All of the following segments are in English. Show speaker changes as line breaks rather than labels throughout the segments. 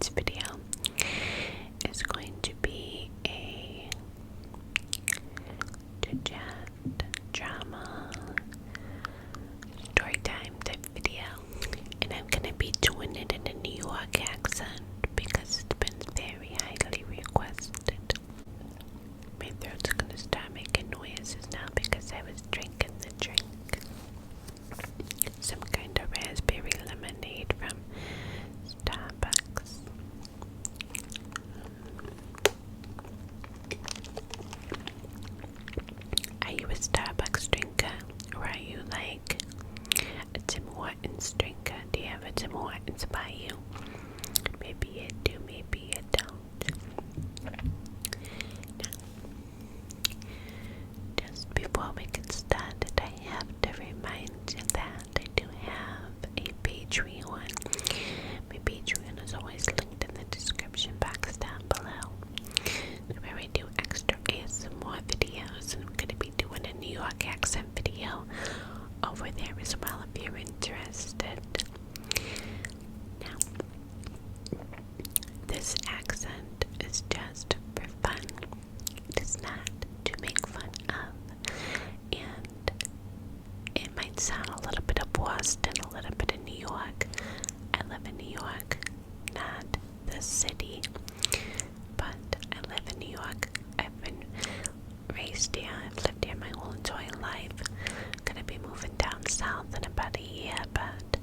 tonight's video is going to be a chit-chat, drama, story time type video, and I'm gonna be doing it in a New York accent because it's been very highly requested. My throat's gonna start making noises now because I was drinking the drink. Some kind of raspberry lemonade from Starbucks. Are you a Starbucks drinker, or are you like a Tim Hortons drinker? Do you have a Tim Hortons by you? Maybe you do, maybe you don't. Now, just before we get started, I have to remind you that I do have a Patreon. My Patreon is always linked in the description box down below, where I do extra ASMR videos, and I'm going to be doing a New York accent video over there as well if you're interested. Now, this accent is just for fun. It is not to make fun of, and it might sound a little bit of Boston, a little bit of New York. I live in New York, not the city, but I live in New York. I've been raised here. I've lived here my whole entire life. Gonna be moving down south in about a year, but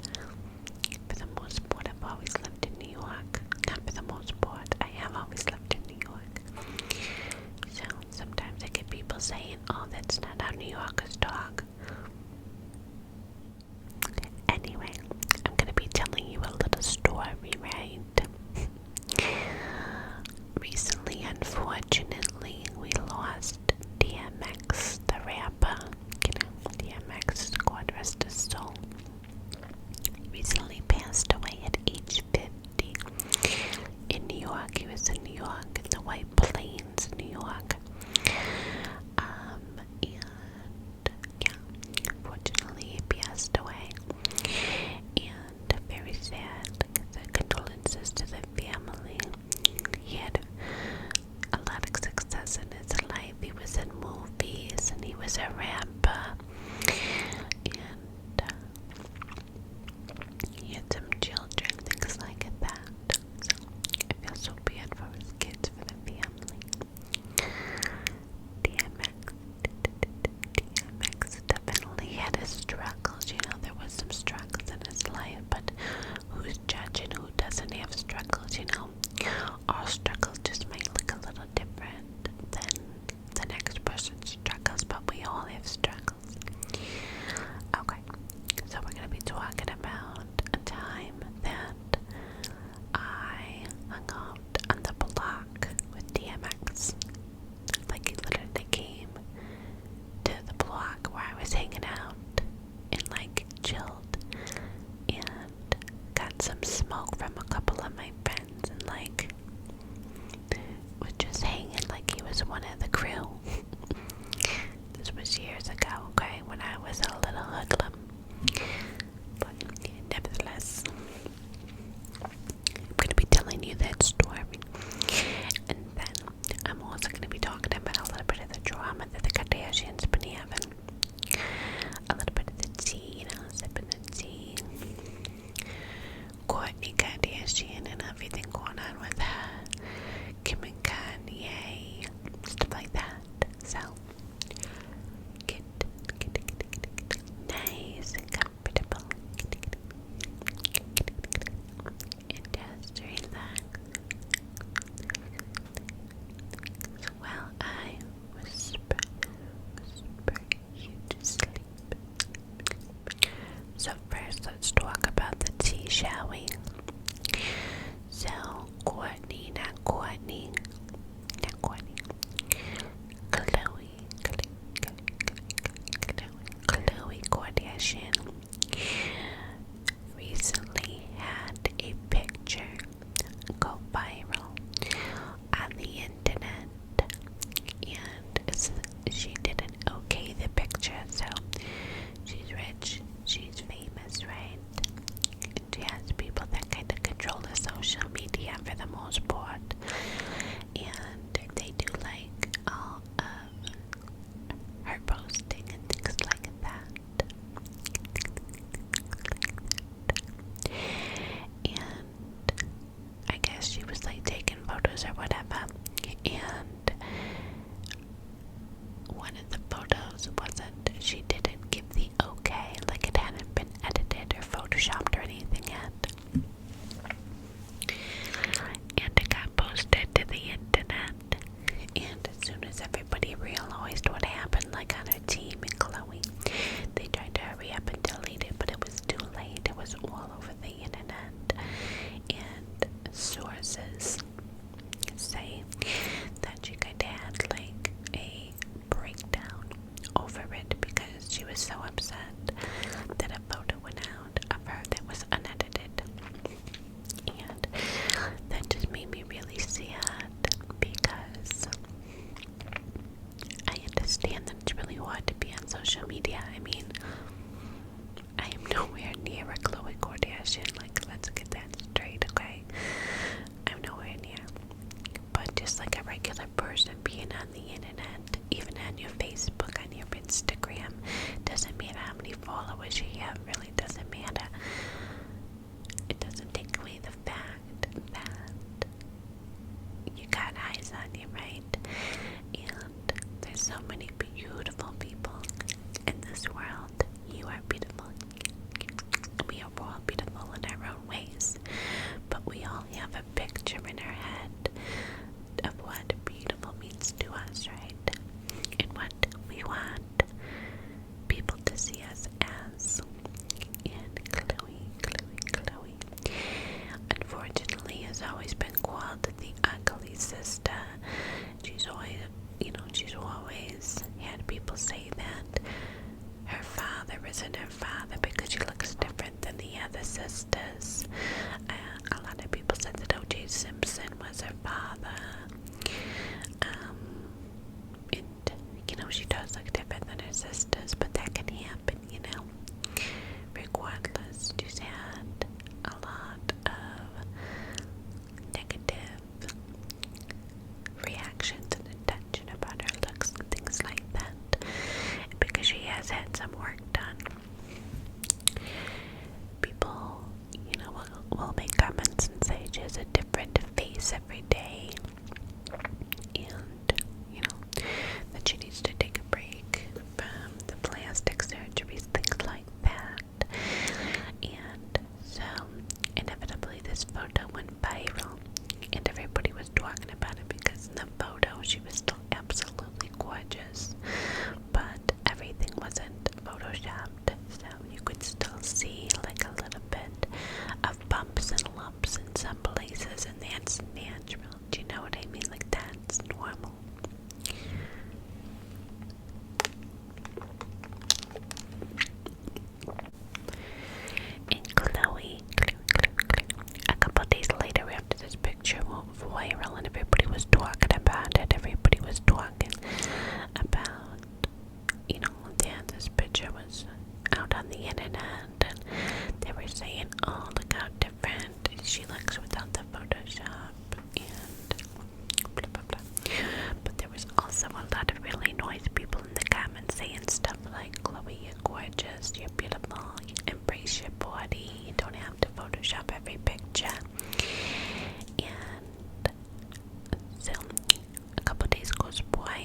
for the most part, I've always lived in New York. Not for the most part, I have always lived in New York. So sometimes I get people saying, "Oh, that's not how New Yorkers talk." Anyway, I'm gonna be telling you a little story, right? or whatever. And one of the photos she didn't give the okay, like it hadn't been edited or photoshopped or anything yet. And it got posted to the internet. And as soon as everybody realized what happened, like on her team and Khloe, they tried to hurry up and delete it, but it was too late. It was all over the internet. And sources say that she could have like a breakdown over it because she was so upset that a photo went out of her that was unedited. And that just made me really sad because I understand that it's really hard to be on social media. I mean, I am nowhere near a Khloe Kardashian. Like, let's get that straight, okay? I'm nowhere near. But just like a regular person being on the internet, even on your Facebook, on your Instagram, doesn't matter how many followers you have, really doesn't matter. It doesn't take away the fact that you got eyes on you, right? And there's so many beautiful people in this world. You are beautiful. We are all beautiful in our own ways. But we all have a picture in our head of what beautiful means to us, right? And what we want people to see us as. And Khloe, unfortunately, has always been called the ugly sister. She's always, she's always had people say that her father isn't her father because she looks different than the other sisters. A lot of people said that O.J. Simpson was her father. And, she does look different than her sisters, but that can happen, Regardless, she's had a lot of negative reactions and attention about her looks and things like that because she has had some work done. People, will make comments and say she has a different face every day, and that she needs to take a break from the plastic surgeries, things like that. And so inevitably this photo went viral and everybody was talking about it because in the photo she was still absolutely gorgeous, but everything wasn't photoshopped, so you could still see like a little bit of bumps and lumps in some places, and that's natural. Do you know what I mean? Like, that's normal. And Khloe, a couple days later after this picture went viral and everybody was talking about it, everybody was talking about, that this picture was out on the internet, and they were saying, oh, look how different she looks without the Photoshop, and blah, blah, blah. But there was also a lot of really nice people in the comments saying stuff like, Khloe, you're gorgeous, you're beautiful, you embrace your body, you don't have to Photoshop every picture. And so a couple days goes by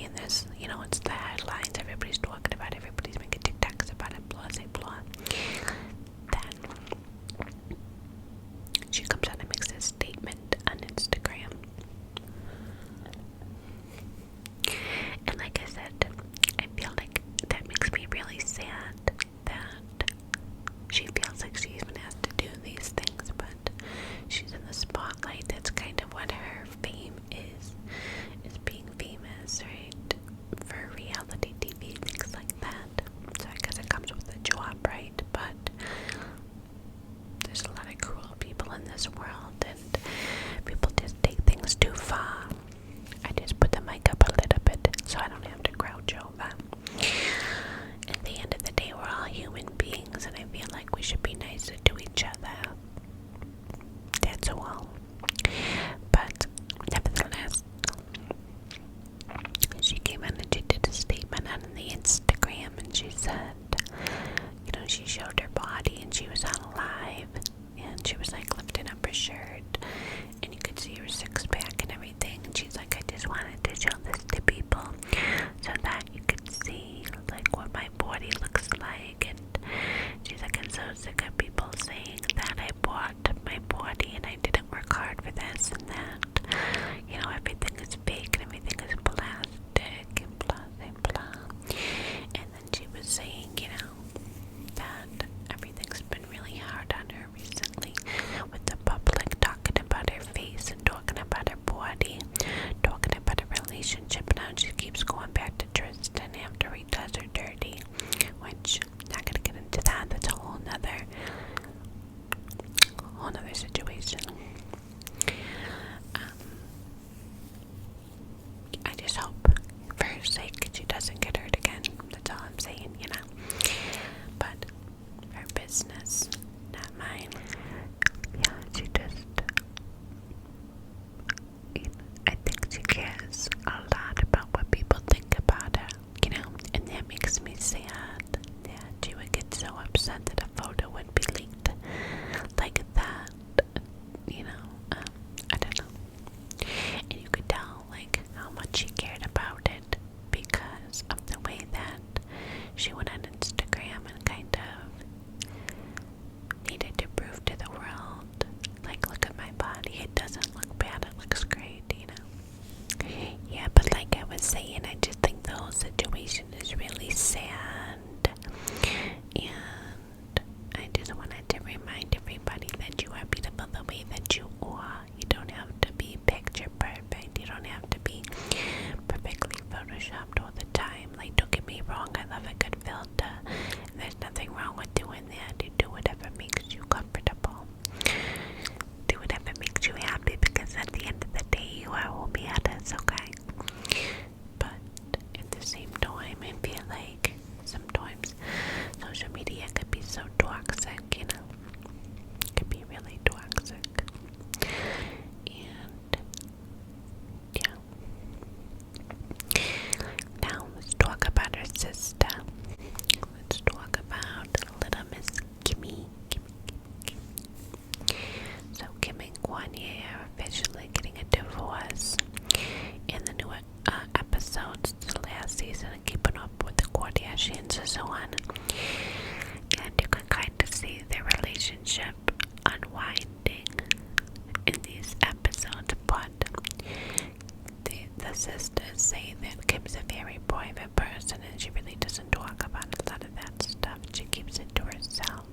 she really doesn't talk about a lot of that stuff. She keeps it to herself.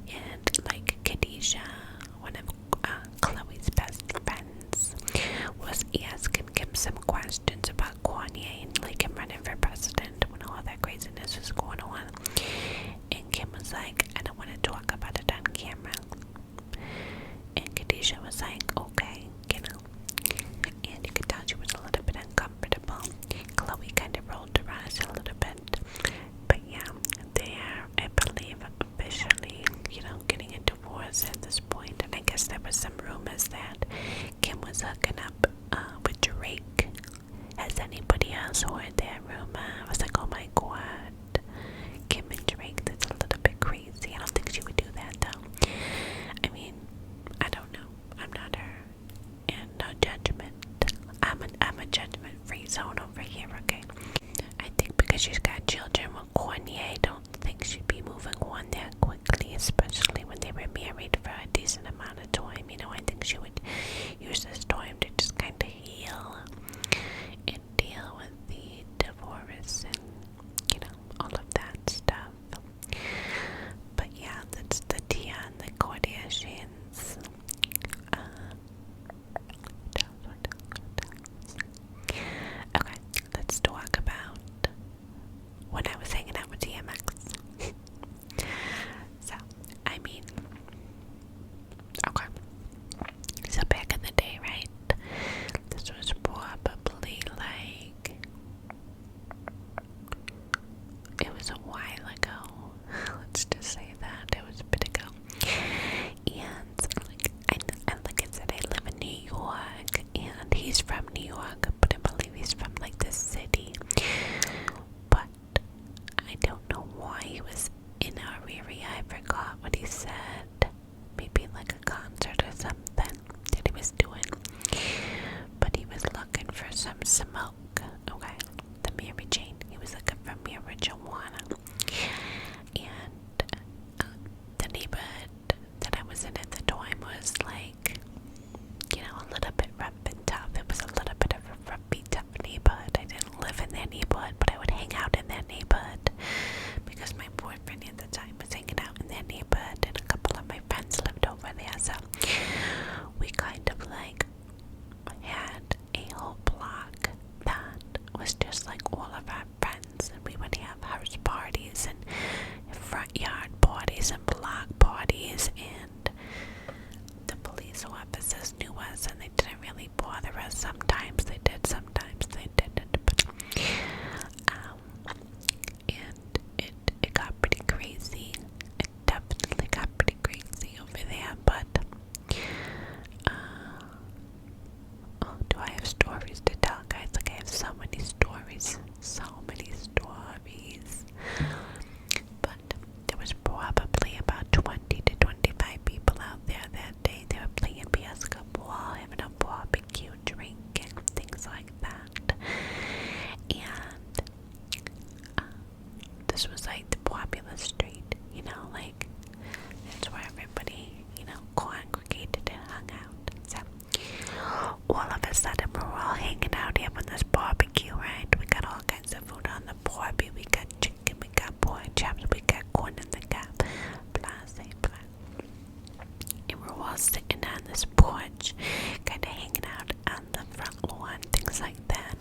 And like Khadijah, one of Khloe's best friends, was asking Kim some questions about Kanye and like him running for president when all that craziness was going on. And Kim was like, I don't want to talk about it on camera. And Khadijah was like, okay, you know. And you could tell she was a little bit uncomfortable. Khloe kind of rolled her eyes a little bit. But yeah, they are, I believe, officially, you know, getting a divorce at this point. And I guess there was some rumors that Kim was hooking up with Drake. Has anybody else heard that rumor? I was like, oh my god, Kim and Drake, that's a little bit crazy. I don't think she would do that though. I mean, I don't know. I'm not her. And no judgment. I'm a judgment-free zone over here, okay? I think because she's got children with Kanye, I don't think she'd be moving on that quickly, especially when they were married for a decent amount of time. You know, I think she would use this time to just kind of heal and deal with the divorce and, you know, all of that stuff. But yeah, that's the tea on the Kardashians. Okay, let's talk about when I was hanging out with DMX. So, I mean, okay. So back in the day, right? This was probably like, it was a while ago. Let's just say that. It was a bit ago. And like I said, I live in New York, and he's from New York, but I believe he's from like this city. But I don't know why he was in our area. I forgot what he said. Maybe like a concert or something that he was doing. But he was looking for some smoke. Okay, the Mary Jane. He was looking for marijuana. And the neighborhood that I was in at the time was like, you know, a little bit rough and tough. It was a little bit of a roughy, tough neighborhood. I didn't live in that neighborhood, but I would hang out in that neighborhood because my boyfriend at the time was hanging out in that neighborhood, and a couple of my friends lived over there. So we kind of like had a whole block that was just like all of our friends, and we would have house parties and front yard parties and block parties, and the police officers knew us and they didn't really bother us. Sometimes they did, sometimes they didn't. But, and it got pretty crazy. It definitely got pretty crazy over there. But do I have stories to tell, guys? Like, I have so many stories. So many stories. But there was probably about 20 to 25 people out there that day. They were playing basketball, having a barbecue, drinking, things like that. And this was like the popular street, you know, like that's where everybody, you know, congregated and hung out. So all of a sudden we're all hanging out having this barbecue, right? We got all kinds of food on the barbie. We got chicken, we got pork chops, we got corn in the cup, blah, say, blah. And we're all sitting on this porch, kind of hanging out on the front lawn, things like that.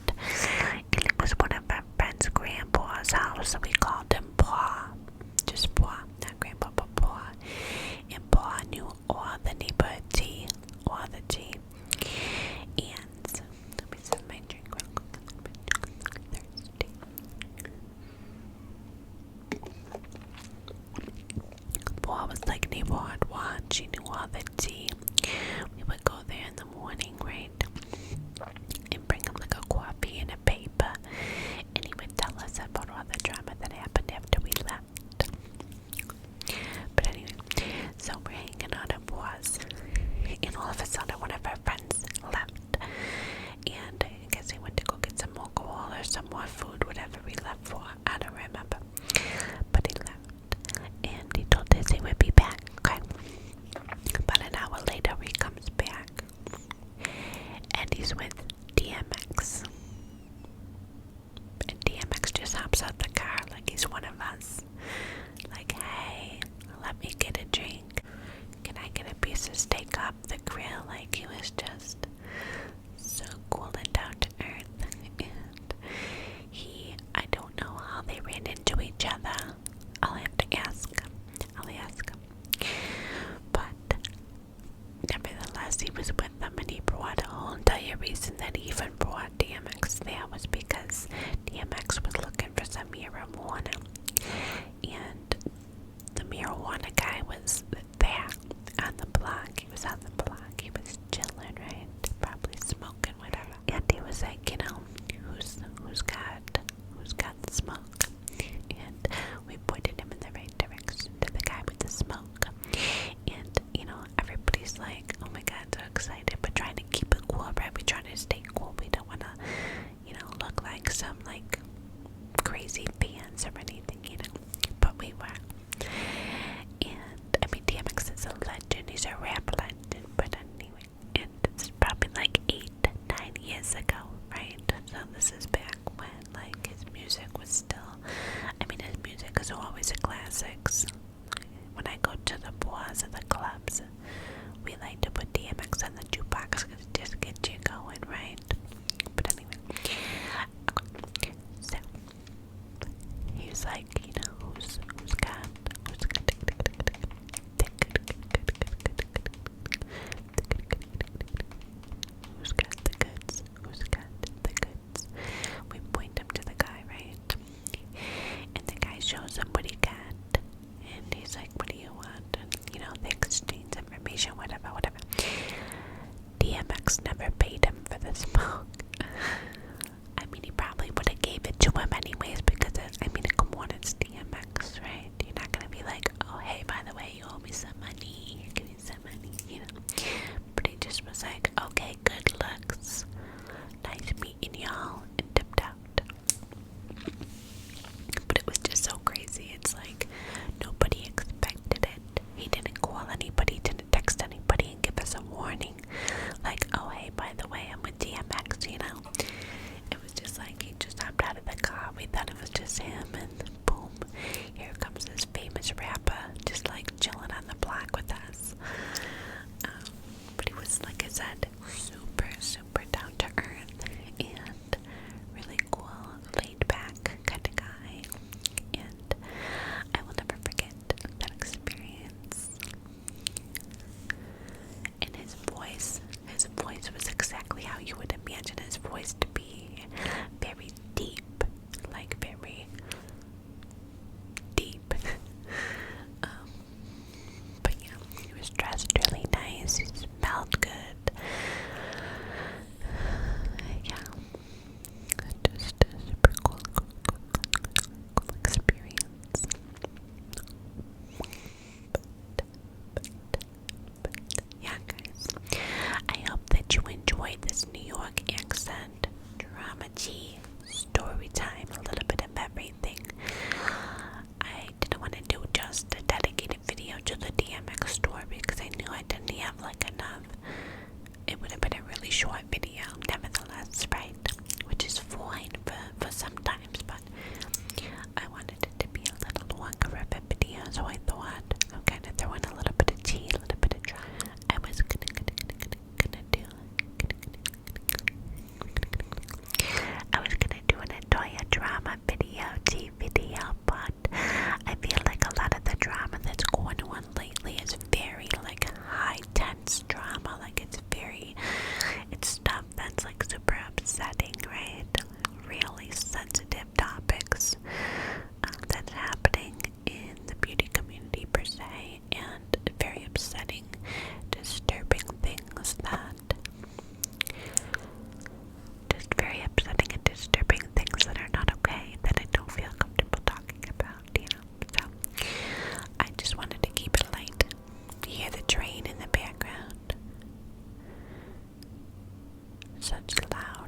And it was one of our friends' grandpa's house, so we called him Pa. Just Pa, not Grandpa, but Pa. And Pa knew all the neighborhood tea, all the tea. And let me sip my drink real quick. I'm thirsty. Pa was like neighborhood watch. She knew all the tea. We would go there in the morning, right? And bring him like a coffee and a paper. And he would tell us about all the drama that happened after we left. But anyway, so we're hanging out at Pa's. And all of a sudden, one of our friends left. And I guess he went to go get some alcohol or some more food, whatever we left for. I don't remember. But he left. And he told us he would be back, okay? About an hour later, he comes back. And he's with DMX. And DMX just hops that even brought DMX there was because DMX was looking for some marijuana, and the marijuana guy was there on the block. He was on the block. He was chilling, right? Probably smoking, whatever. And he was like, you know, who's got the smoke? And we pointed him in the right direction to the guy with the smoke. And you know, everybody's like, oh my god, so excited, but trying to keep it cool, right? We're trying to stay cool. We don't want to, you know, look like some like crazy fans or anything, you know. But we were. And I mean, DMX is a legend. He's a rap legend. But anyway, and it's probably like 8-9 years ago, right? So this is back when like his music was still. I mean, his music is always a classics. When I go to the bars or the clubs, we like to put DMX on the jukebox because it just gets you going, right? But anyway, so he was like, you know, who's got the goods? Who's got the goods? We point him to the guy, right? And the guy shows him what he got. And he's like, what do you want? And, you know, they exchange information, whatever. DMX never paid him for the smoke. I mean, he probably would have gave it to him anyways because, I mean, come on, it's DMX, right? You're not going to be like, oh, hey, by the way, you owe me some money. Give me some money, you know? But he just was like, okay, good looks. Nice meeting y'all, and dipped out. But it was just so crazy. It's like nobody expected it. He didn't call anybody, didn't text anybody and give us a warning. Like, oh, hey, by the way, I'm with DMX, you know? It was just like he just hopped out of the car. We thought it was just him, and boom, here comes this famous rapper just like chilling on the block with us. But he was, like I said, super, super down to earth and really cool, laid back kind of guy. And I will never forget that experience. And his voice was exactly how you would imagine his voice to be. Very deep, like very deep. But yeah, he was dressed really nice. He smelled good. Yeah, just a super cool experience. But yeah, guys, I hope that you enjoyed this New York accent, drama tea, story time, a little bit of everything. I didn't want to do just a dedicated video to the DMX story because I knew I didn't have like enough. It would have been a really short video, nevertheless, right? Which is fine for sometimes, but I wanted it to be a little longer of a video, so I thought I'm kind of throwing a little bit of tea, a little bit of drama. I was gonna do an entire drama video, tea video, but I feel like a lot of the drama that's going on lately is very like high tense drama. Like it's stuff that's like super upsetting, right? Really sensitive topics that's happening in the beauty community per se, and very upsetting, disturbing things that just very upsetting and disturbing things that are not okay, that I don't feel comfortable talking about, you know. So I just wanted to keep it light. You hear the train in the background. Such loud